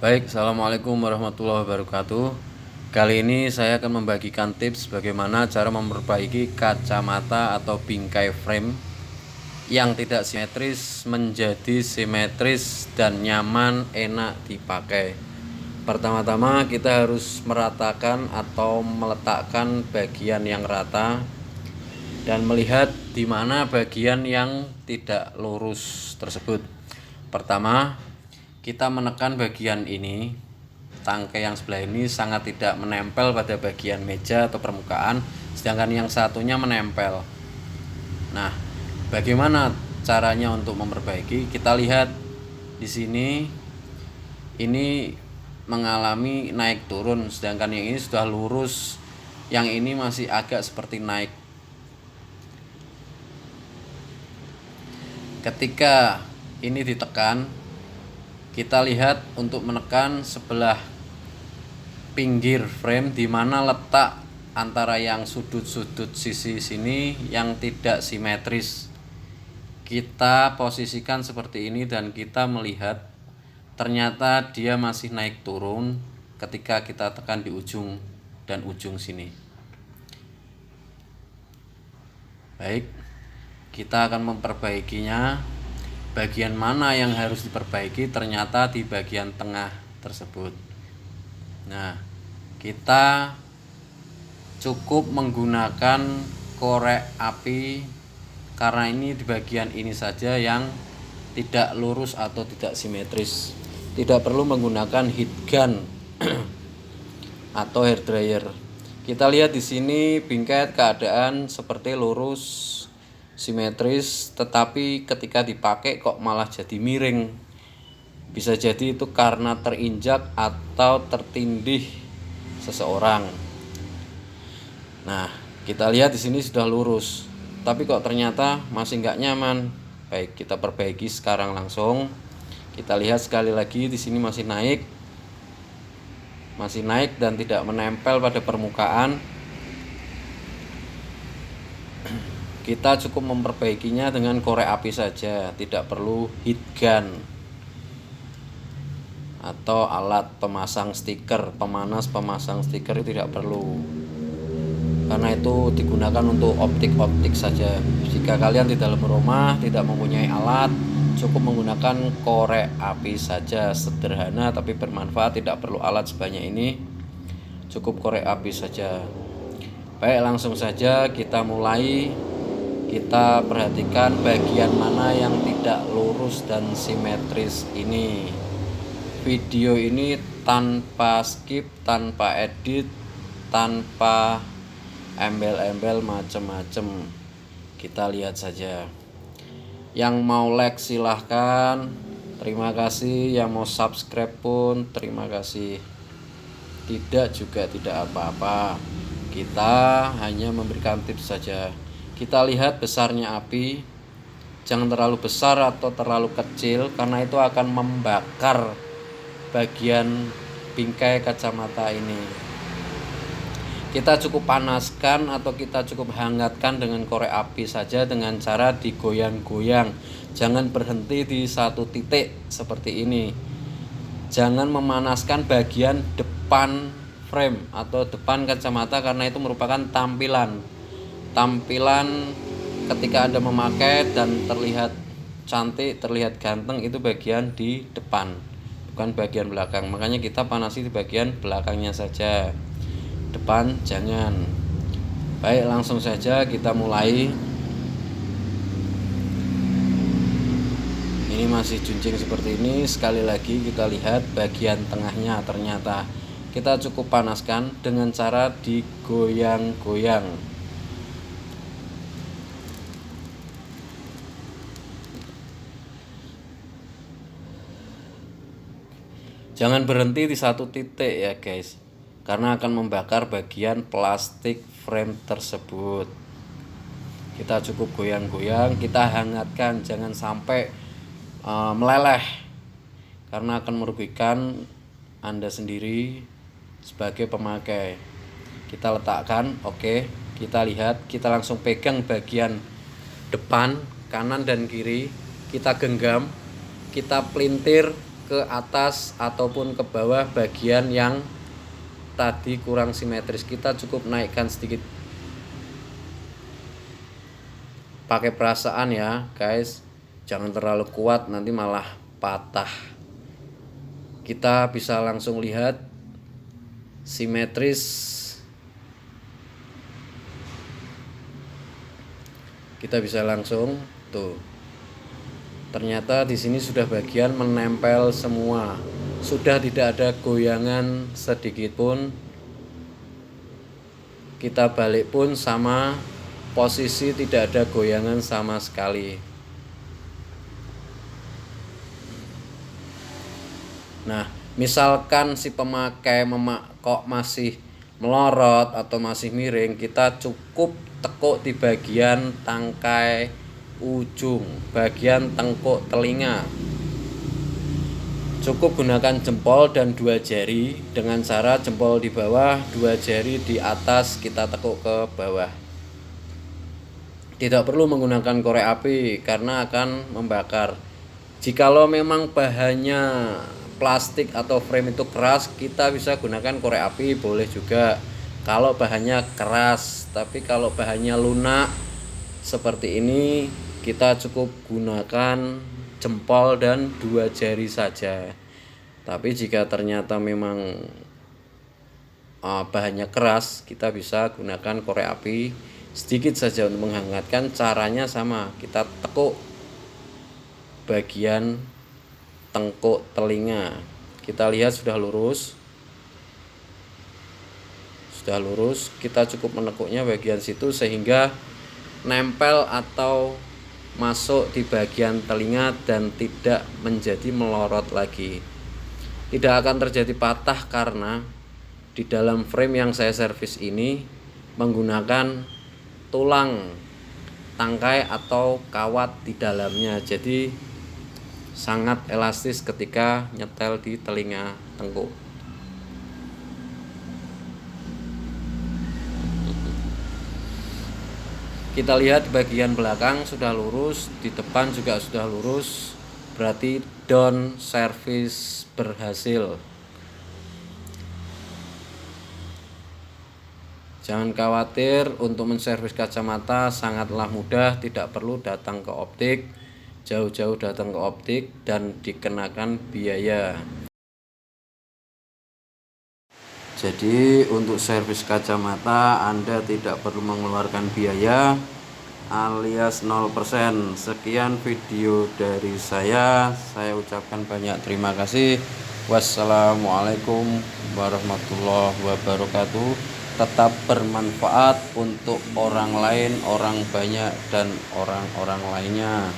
Baik, assalamualaikum warahmatullahi wabarakatuh. Kali ini saya akan membagikan tips bagaimana cara memperbaiki kacamata atau bingkai frame yang tidak simetris menjadi simetris dan nyaman, enak dipakai. Pertama-tama kita harus meratakan atau meletakkan bagian yang rata dan melihat di mana bagian yang tidak lurus tersebut. Pertama, kita menekan bagian ini, tangkai yang sebelah ini sangat tidak menempel pada bagian meja atau permukaan, sedangkan yang satunya menempel. Nah, bagaimana caranya untuk memperbaiki? Kita lihat di sini, ini mengalami naik turun, sedangkan yang ini sudah lurus, yang ini masih agak seperti naik. Ketika ini ditekan, kita lihat untuk menekan sebelah pinggir frame di mana letak antara yang sudut-sudut sisi sini yang tidak simetris. Kita posisikan seperti ini dan kita melihat ternyata dia masih naik turun ketika kita tekan di ujung dan ujung sini. Baik, kita akan memperbaikinya. Bagian mana yang harus diperbaiki? Ternyata di bagian tengah tersebut. Nah, kita cukup menggunakan korek api karena ini di bagian ini saja yang tidak lurus atau tidak simetris. Tidak perlu menggunakan heat gun atau hair dryer. Kita lihat di sini bingkai keadaan seperti lurus, simetris, tetapi ketika dipakai kok malah jadi miring. Bisa jadi itu karena terinjak atau tertindih seseorang. Nah, kita lihat di sini sudah lurus, tapi kok ternyata masih nggak nyaman. Baik, kita perbaiki sekarang langsung. Kita lihat sekali lagi di sini masih naik dan tidak menempel pada permukaan. Kita cukup memperbaikinya dengan korek api saja, tidak perlu heat gun atau alat pemasang stiker, pemanas pemasang stiker itu tidak perlu, karena itu digunakan untuk optik-optik saja. Jika kalian di dalam rumah tidak mempunyai alat, cukup menggunakan korek api saja, sederhana tapi bermanfaat, tidak perlu alat sebanyak ini, cukup korek api saja. Baik, langsung saja kita mulai. Kita perhatikan bagian mana yang tidak lurus dan simetris ini. Video ini tanpa skip, tanpa edit, tanpa embel-embel macem-macem. Kita lihat saja. Yang mau like silahkan, terima kasih. Yang mau subscribe pun terima kasih. Tidak juga tidak apa-apa. Kita hanya memberikan tips saja. Kita lihat besarnya api, jangan terlalu besar atau terlalu kecil karena itu akan membakar bagian bingkai kacamata ini. Kita cukup panaskan atau kita cukup hangatkan dengan korek api saja dengan cara digoyang-goyang. Jangan berhenti di satu titik seperti ini. Jangan memanaskan bagian depan frame atau depan kacamata karena itu merupakan tampilan ketika Anda memakai dan terlihat cantik, terlihat ganteng, itu bagian di depan, bukan bagian belakang. Makanya kita panasi di bagian belakangnya saja, depan jangan. Baik, langsung saja kita mulai. Ini masih junjing seperti ini. Sekali lagi kita lihat bagian tengahnya, ternyata kita cukup panaskan dengan cara digoyang-goyang. Jangan berhenti di satu titik ya guys, karena akan membakar bagian plastik frame tersebut. Kita cukup goyang-goyang, kita hangatkan, jangan sampai meleleh, karena akan merugikan Anda sendiri sebagai pemakai. Kita letakkan, oke. Kita lihat, kita langsung pegang bagian depan, kanan dan kiri, kita genggam, kita pelintir ke atas ataupun ke bawah bagian yang tadi kurang simetris. Kita cukup naikkan sedikit, pakai perasaan ya guys, jangan terlalu kuat nanti malah patah. Kita bisa langsung lihat simetris. Kita bisa langsung tuh. Ternyata di sini sudah bagian menempel semua. Sudah tidak ada goyangan sedikit pun. Kita balik pun sama posisi, tidak ada goyangan sama sekali. Nah, misalkan si pemakai kok masih melorot atau masih miring, kita cukup tekuk di bagian tangkai ujung, bagian tengkuk telinga. Cukup gunakan jempol dan 2 jari, dengan cara jempol di bawah, 2 jari di atas, kita tekuk ke bawah. Tidak perlu menggunakan korek api karena akan membakar. Jikalau memang bahannya plastik atau frame itu keras, kita bisa gunakan korek api, boleh juga kalau bahannya keras. Tapi kalau bahannya lunak seperti ini, kita cukup gunakan jempol dan 2 jari saja. Tapi jika ternyata memang bahannya keras, kita bisa gunakan korek api sedikit saja untuk menghangatkan. Caranya sama, kita tekuk bagian tengkuk telinga. Kita lihat sudah lurus. Sudah lurus, kita cukup menekuknya bagian situ sehingga nempel atau masuk di bagian telinga dan tidak menjadi melorot lagi. Tidak akan terjadi patah karena di dalam frame yang saya servis ini menggunakan tulang tangkai atau kawat di dalamnya, jadi sangat elastis ketika nyetel di telinga tengkuk. Kita lihat bagian belakang sudah lurus, di depan juga sudah lurus, berarti down service berhasil. Jangan khawatir, untuk menservis kacamata sangatlah mudah, tidak perlu datang ke optik, jauh-jauh datang ke optik dan dikenakan biaya. Jadi untuk servis kacamata Anda tidak perlu mengeluarkan biaya alias 0%. Sekian video dari saya ucapkan banyak terima kasih. Wassalamualaikum warahmatullahi wabarakatuh. Tetap bermanfaat untuk orang lain, orang banyak dan orang-orang lainnya.